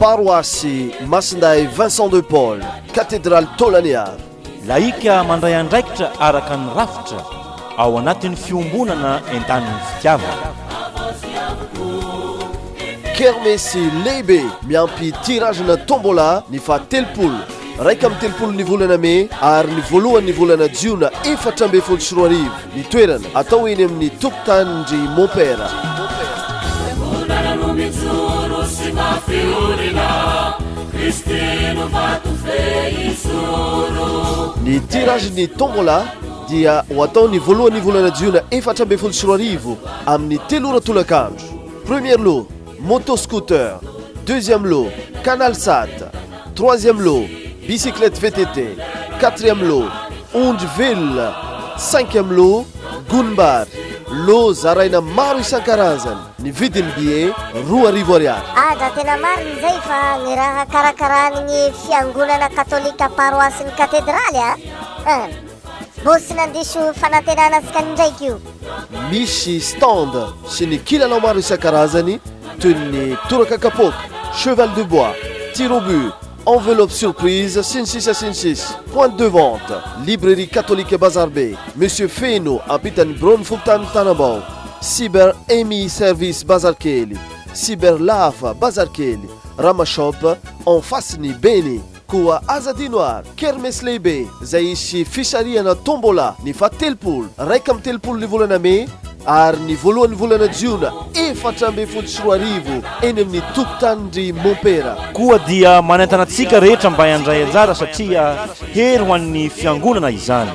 paroasy Masinday Vincent de Paul, cathédrale Tolaniary. Laika mandray andraikitra araka ny rafitra ao anatin'ny fiombonana entan'ny fitiavana. Kermesy lehibe miampy tirage-na tombola ny fahatelopolo raika amin'ny telopolo ny volana May ary ny voalohany ny volana Jiona 2024 ny toerana atao eny amin'ny tokotanindry Montpera. Ny tirage ny tombola dia ho atao ny voalohany ny volana Jiona 2024 amin'ny 3 ora tolakandro. Premier lot moto-scooter, deuxième lot canal sat, troisième lot bicyclette VTT, quatrième lot ondreville, cinquième lot gunbar. Lo zaraina maro isan-karazany, ny vidiny billet $2,000. Da tena mariny zay fa ny raha karakarany fiangonana katolika paroasin'ny katedraly bosy nandiso fanantenana asika ndraiky io. Misy stand sy ny kilalao maro isan-karazany toy ny toraka kapoka, cheval de bois, tir au but, enveloppe surprise, Sin6. Point de vente, librairie catholique Bazar B, Monsieur Feno, Apitan Bron Fuktan Tanabao, Cyber Emi Service Bazar Kely, Cyber Lafa Bazar Kely, Rama Shop, en face ni Beni, Koa Azadinoir, Kermes Lehibe, zay isy fisariana tombola, ny fahatelopolo, raika amin'ny telopolo ny volana May, ary ny voalohany volana Jiona 2024 eny amin'ny tokotanindry Montpera. Koa dia manentana antsika rehetra mba handray anjara satria hery ho an'ny fiangonana izany.